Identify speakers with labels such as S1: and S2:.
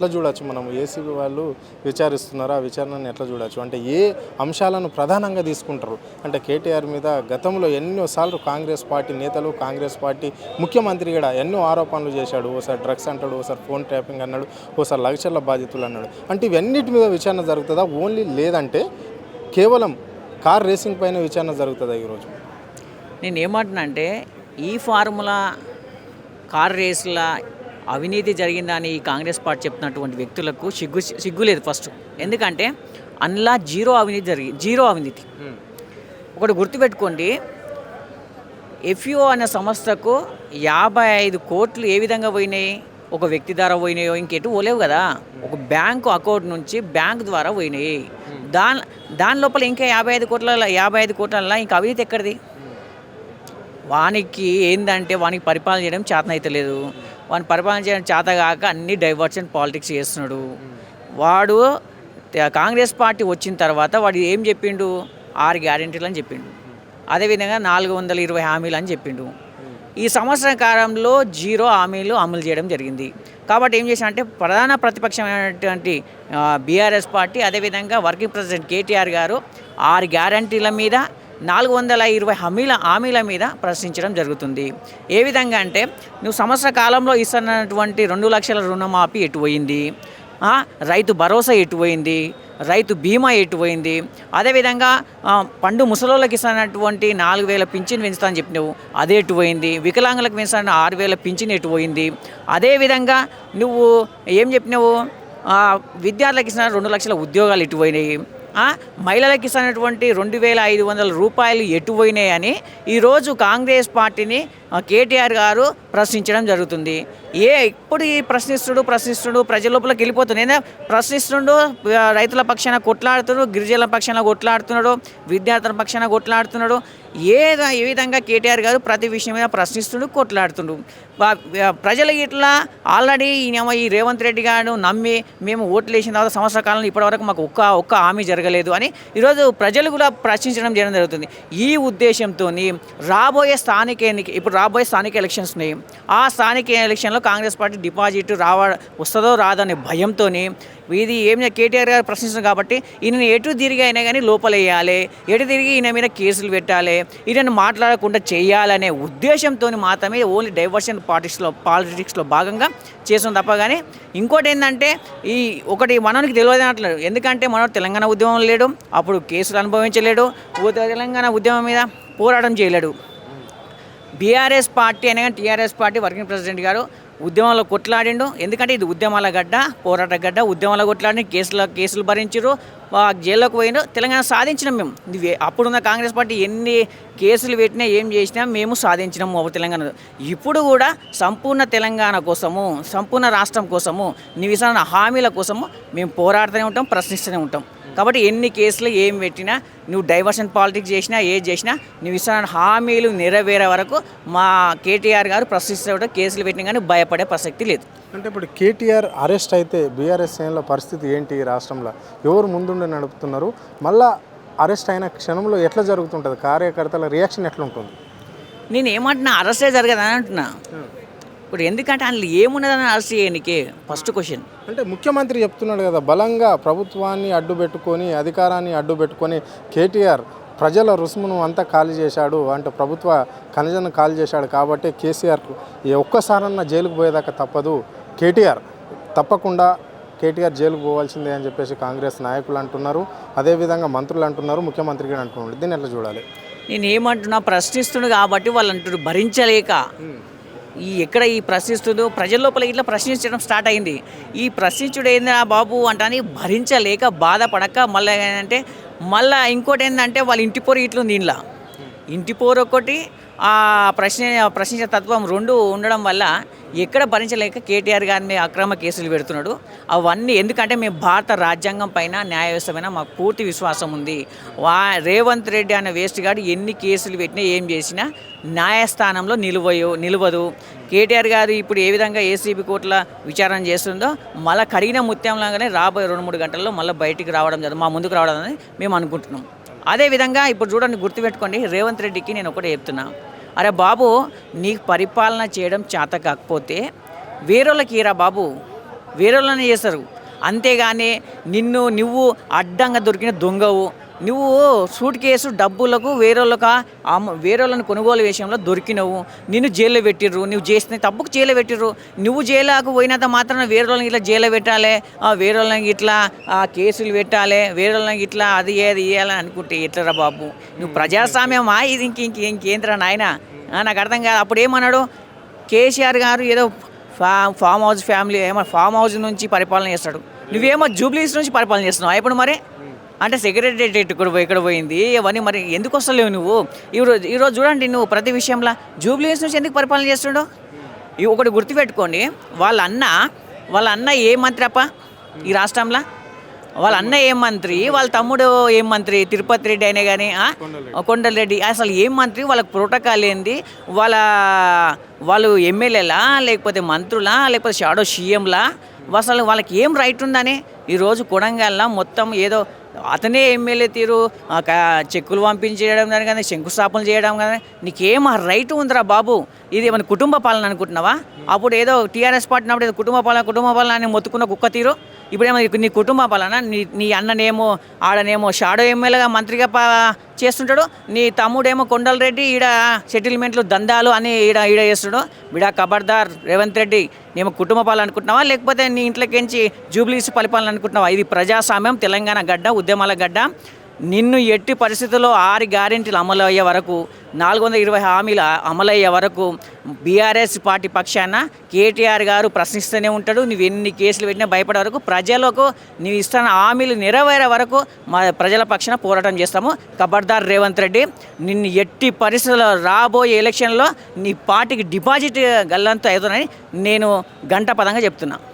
S1: ఎట్లా చూడొచ్చు మనం ఏసీబీ వాళ్ళు విచారిస్తున్నారు. ఆ విచారణను ఎట్లా చూడొచ్చు? అంటే ఏ అంశాలను ప్రధానంగా తీసుకుంటారు? అంటే కేటీఆర్ మీద గతంలో ఎన్నోసార్లు కాంగ్రెస్ పార్టీ నేతలు, కాంగ్రెస్ పార్టీ ముఖ్యమంత్రి కూడా ఎన్నో ఆరోపణలు చేశాడు. ఓసారి డ్రగ్స్ అంటాడు, ఓసారి ఫోన్ ట్యాపింగ్ అన్నాడు, ఓసారి లక్షల బాధితులు అన్నాడు. అంటే ఇవన్నిటి మీద విచారణ జరుగుతుందా? ఓన్లీ లేదంటే కేవలం కార్ రేసింగ్ పైన విచారణ జరుగుతుందా ఈరోజు?
S2: నేనేమంటున్నా అంటే ఈ ఫార్ములా కార్ రేసుల అవినీతి జరిగిందని ఈ కాంగ్రెస్ పార్టీ చెప్తున్నటువంటి వ్యక్తులకు సిగ్గు లేదు ఫస్ట్. ఎందుకంటే అందులో జీరో అవినీతి. ఒకటి గుర్తుపెట్టుకోండి, ఎఫ్ఈఓ అనే సంస్థకు 55 కోట్లు ఏ విధంగా పోయినాయి? ఒక వ్యక్తి ద్వారా పోయినాయో ఇంకెటు పోలేవు కదా. ఒక బ్యాంకు అకౌంట్ నుంచి బ్యాంక్ ద్వారా పోయినాయి. దాని లోపల ఇంకా 55 కోట్ల ఇంకా అవినీతి ఎక్కడిది? వానికి ఏందంటే వానికి పరిపాలన చేయడం చేతనైతే లేదు. వాని పరిపాలన చేయడం చేతగాక అన్ని డైవర్షన్ పాలిటిక్స్ చేస్తున్నాడు. వాడు కాంగ్రెస్ పార్టీ వచ్చిన తర్వాత వాడు ఏం చెప్పిండు? 6 గ్యారెంటీలు అని చెప్పిండు. అదేవిధంగా 420 హామీలు అని చెప్పిండు. ఈ సంవత్సర కాలంలో 0 హామీలు అమలు చేయడం జరిగింది. కాబట్టి ఏం చేశారంటే ప్రధాన ప్రతిపక్షమైనటువంటి బీఆర్ఎస్ పార్టీ, అదేవిధంగా వర్కింగ్ ప్రెసిడెంట్ కేటీఆర్ గారు 6 గ్యారెంటీల మీద 420 హామీల మీద ప్రశ్నించడం జరుగుతుంది. ఏ విధంగా అంటే నువ్వు సంవత్సర కాలంలో ఇస్తున్నటువంటి 2 లక్షల రుణమాఫీ ఎటుపోయింది? రైతు భరోసా ఎటుపోయింది? రైతు బీమా ఎటుపోయింది? అదేవిధంగా పండు ముసలోళ్ళకి ఇస్తున్నటువంటి 4,000 పింఛన్ పెంచుతా అని చెప్పినావు, అదే ఎటుపోయింది? వికలాంగులకు పెంచుతున్న 6,000 పింఛన్ ఎటుపోయింది? అదేవిధంగా నువ్వు ఏం చెప్పినావు? విద్యార్థులకు ఇస్తున్న 2 లక్షల ఉద్యోగాలు ఎటుపోయినాయి? మహిళలకు ఇస్తున్నటువంటి 2,500 రూపాయలు ఎటుపోయినాయని ఈరోజు కాంగ్రెస్ పార్టీని కేటీఆర్ గారు ప్రశ్నించడం జరుగుతుంది. ఇప్పుడు ఈ ప్రశ్నిస్తుడు ప్రజల లోపలికి వెళ్ళిపోతుంది. ప్రశ్నిస్తుడు, రైతుల పక్షాన కొట్లాడుతున్నాడు, గిరిజనుల పక్షాన కొట్లాడుతున్నాడు, విద్యార్థుల పక్షాన కొట్లాడుతున్నాడు. ఏ విధంగా కేటీఆర్ గారు ప్రతి విషయం మీద ప్రశ్నిస్తుడు, కొట్లాడుతుండు. ప్రజలు ఇట్లా ఆల్రెడీ ఈ రేవంత్ రెడ్డి గారు నమ్మి మేము ఓట్లు వేసిన తర్వాత సంవత్సర కాలంలో ఇప్పటివరకు మాకు ఒక్క హామీ జరగలేదు అని ఈరోజు ప్రజలు కూడా ప్రశ్నించడం జరుగుతుంది. ఈ ఉద్దేశంతో రాబోయే స్థానిక ఎలక్షన్స్ ఉన్నాయి. ఆ స్థానిక ఎలక్షన్లో కాంగ్రెస్ పార్టీ డిపాజిట్ వస్తుందో రాదో అనే భయంతో ఇది కేటీఆర్ గారు ప్రశ్నిస్తుంది. కాబట్టి ఈయన ఎటు తిరిగి అయినా కానీ లోపలేయాలి, ఎటు తిరిగి ఈయన మీద కేసులు పెట్టాలి, ఈయనను మాట్లాడకుండా చేయాలనే ఉద్దేశంతో మాత్రమే ఓన్లీ డైవర్షన్ పాలిటిక్స్లో భాగంగా చేసాం తప్ప. కానీ ఇంకోటి ఏంటంటే ఒకటి మనకి తెలియదు. ఎందుకంటే మనోడు తెలంగాణ ఉద్యమం లేడు, అప్పుడు కేసులు అనుభవించలేడు, తెలంగాణ ఉద్యమం మీద పోరాటం చేయలేడు. బీఆర్ఎస్ పార్టీ అయినా కానీ టీఆర్ఎస్ పార్టీ వర్కింగ్ ప్రెసిడెంట్ గారు ఉద్యమంలో కొట్లాడిండు. ఎందుకంటే ఇది ఉద్యమాల గడ్డ, పోరాట గడ్డ. ఉద్యమాల కొట్లాడి కేసులు భరించారు, జైల్లోకి పోయిండు. తెలంగాణ సాధించినాం మేము. అప్పుడున్న కాంగ్రెస్ పార్టీ ఎన్ని కేసులు పెట్టినా ఏం చేసినా మేము సాధించినాము తెలంగాణ. ఇప్పుడు కూడా సంపూర్ణ తెలంగాణ కోసము, సంపూర్ణ రాష్ట్రం కోసము, నివిసన హామీల కోసము మేము పోరాడుతూనే ఉంటాం, ప్రశ్నిస్తూనే ఉంటాం. కాబట్టి ఎన్ని కేసులు ఏం పెట్టినా, నువ్వు డైవర్షన్ పాలిటిక్స్ చేసినా, ఏది చేసినా నువ్వు ఇస్తున్న హామీలు నెరవేరే వరకు మా కేటీఆర్ గారు ప్రశ్నిస్తూ కేసులు పెట్టినా కానీ భయపడే ప్రసక్తి లేదు.
S1: అంటే ఇప్పుడు కేటీఆర్ అరెస్ట్ అయితే బీఆర్ఎస్ శ్రేణుల పరిస్థితి ఏంటి? రాష్ట్రంలో ఎవరు ముందుండి నడుపుతున్నారు? మళ్ళీ అరెస్ట్ అయిన క్షణంలో ఎట్లా జరుగుతుంటుంది? కార్యకర్తల రియాక్షన్ ఎట్లా ఉంటుంది?
S2: నేను ఏమంటున్నా, అరెస్టే జరగదని అంటున్నా. ఇప్పుడు ఎందుకంటే అందులో ఏమున్నదని అరెస్ట్ చేయడానికి ఫస్ట్ క్వశ్చన్.
S1: అంటే ముఖ్యమంత్రి చెప్తున్నాడు కదా, బలంగా ప్రభుత్వాన్ని అడ్డుపెట్టుకొని, అధికారాన్ని అడ్డుపెట్టుకొని కేటీఆర్ ప్రజల రుసుమును అంతా ఖాళీ చేశాడు, అంటే ప్రభుత్వ ఖనిజాన్ని ఖాళీ చేశాడు. కాబట్టి కేసీఆర్ ఒక్కసారన్నా జైలుకు పోయేదాకా తప్పదు, కేటీఆర్ తప్పకుండా కేటీఆర్ జైలుకు పోవాల్సిందే అని చెప్పేసి కాంగ్రెస్ నాయకులు అంటున్నారు, అదేవిధంగా మంత్రులు అంటున్నారు, ముఖ్యమంత్రి కూడా అంటున్నారు. దీన్ని ఎట్లా చూడాలి?
S2: నేను ఏమంటున్నా, ప్రశ్నిస్తున్నాడు కాబట్టి వాళ్ళు అంటారు భరించలేక. ఎక్కడ ఈ ప్రశ్నిస్తుడు ప్రజల లోపల ఇట్లా ప్రశ్నించడం స్టార్ట్ అయింది. ఈ ప్రశ్నించుడు ఏందా బాబు అంటని భరించలేక బాధపడక మళ్ళీ ఏంటంటే ఇంకోటి ఏంటంటే వాళ్ళ ఇంటి పోరు ఇట్లుంది. ఇంటి పోరు ఒకటి, ప్రశ్నించే తత్వం 2 ఉండడం వల్ల ఎక్కడ భరించలేక కేటీఆర్ గారి మీద అక్రమ కేసులు పెడుతున్నాడు. అవన్నీ ఎందుకంటే మేము భారత రాజ్యాంగం పైన, న్యాయ వ్యవస్థ పైన మాకు పూర్తి విశ్వాసం ఉంది. రేవంత్ రెడ్డి అనే వేస్ట్ గారు ఎన్ని కేసులు పెట్టినా ఏం చేసినా న్యాయస్థానంలో నిలవదు. కేటీఆర్ గారు ఇప్పుడు ఏ విధంగా ఏసీబీ కోర్టుల విచారణ చేస్తుందో మళ్ళీ కడిగిన ముత్యంలాగానే రాబోయే 2-3 గంటల్లో మళ్ళీ బయటికి రావడం జరుగుతుంది, మా ముందుకు రావడం అని మేము అనుకుంటున్నాం. అదేవిధంగా ఇప్పుడు చూడండి, గుర్తుపెట్టుకోండి, రేవంత్ రెడ్డికి నేను ఒకటే చెప్తున్నా, అరే బాబు నీకు పరిపాలన చేయడం చేత కాకపోతే వేరేళ్ళకి ఇరా బాబు, వేరే వాళ్ళని చేస్తారు. అంతేగాని నువ్వు అడ్డంగా దొరికిన దొంగవు, నువ్వు సూట్ కేసు డబ్బులకు వేరే వాళ్ళని కొనుగోలు విషయంలో దొరికినవు, నిన్ను జైల్లో పెట్టిర్రు, నువ్వు చేసిన తప్పుకు జైల్లో పెట్టిర్రు. నువ్వు జైలుకు పోయినంత మాత్రాన వేరే వాళ్ళని ఇట్లా జైల్లో పెట్టాలి, వేరే వాళ్ళకి ఇట్లా కేసులు పెట్టాలి, వేరే వాళ్ళకి ఇట్లా అది ఇవ్వాలని అనుకుంటే ఎట్లరా బాబు? నువ్వు ప్రజాస్వామ్యమా ఇది? ఇంకేంద్రా నాయన? నాకు అర్థం కాదు. అప్పుడు ఏమన్నాడు కేసీఆర్ గారు, ఏదో farm house family farm house నుంచి పరిపాలన చేస్తాడు, నువ్వేమో జూబ్లీస్ నుంచి పరిపాలన చేస్తున్నావు. ఇప్పుడు మరి అంటే సెక్రటరియట్ ఇక్కడ పోయింది ఇవన్నీ, మరి ఎందుకు వస్తలేవు నువ్వు? ఈరోజు చూడండి, నువ్వు ప్రతి విషయంలో జూబ్లీస్ నుంచి ఎందుకు పరిపాలన చేస్తుండో ఒకటి గుర్తుపెట్టుకోండి. వాళ్ళ అన్న ఏ మంత్రి అప్ప ఈ రాష్ట్రంలో? వాళ్ళ అన్న ఏం మంత్రి, వాళ్ళ తమ్ముడు ఏం మంత్రి, తిరుపతి రెడ్డి అయినా కానీ కొండలరెడ్డి అసలు ఏం మంత్రి? వాళ్ళకి ప్రోటోకాల్ ఏంది? వాళ్ళు ఎమ్మెల్యేలా, లేకపోతే మంత్రులా, లేకపోతే షాడో సీఎంలా? అసలు వాళ్ళకి ఏం రైట్ ఉందని? ఈరోజు కొడంగల్లో మొత్తం ఏదో అతనే ఎమ్మెల్యే తీరు చెక్కులు పంపించేయడం కానీ, శంకుస్థాపన చేయడం కానీ, నీకేం రైట్ ఉందిరా బాబు? ఇది మన కుటుంబ పాలన అనుకుంటున్నావా? అప్పుడు ఏదో టీఆర్ఎస్ పార్టీ అప్పుడు ఏదో కుటుంబ పాలన అని మొత్తుకున్న కుక్క తీరు ఇప్పుడేమో నీ కుటుంబ పాలన. నీ అన్ననేమో ఆడనేమో షాడో ఎమ్మెల్యేగా మంత్రిగా చేస్తుంటాడు, నీ తమ్ముడేమో కొండలరెడ్డి ఈడ సెటిల్మెంట్లు దందాలు అని ఈడ చేస్తాడు. బిడా ఖబర్దార్ రేవంత్ రెడ్డి, నేమో కుటుంబ పాలన అనుకుంటున్నావా, లేకపోతే నీ ఇంట్లోకించి జూబ్లీస్ పరిపాలన అనుకుంటున్నావా? ఇది ప్రజాస్వామ్యం, తెలంగాణ గడ్డ, ఉద్యమాల గడ్డ. నిన్ను ఎట్టి పరిస్థితుల్లో 6 గ్యారెంటీలు అమలు అయ్యే వరకు, 420 హామీలు అమలయ్యే వరకు బీఆర్ఎస్ పార్టీ పక్షాన కేటీఆర్ గారు ప్రశ్నిస్తూనే ఉంటాడు. నువ్వు ఎన్ని కేసులు పెట్టినా భయపడే వరకు, ప్రజలకు నువ్వు ఇస్తున్న హామీలు నెరవేరే వరకు మా ప్రజల పక్షాన పోరాటం చేస్తాము. ఖబర్దార్ రేవంత్ రెడ్డి, నిన్ను ఎట్టి పరిస్థితుల్లో రాబోయే ఎలక్షన్లో నీ పార్టీకి డిపాజిట్ గల్లంతా అవుతుందని నేను ఘంటాపదంగా చెప్తున్నా.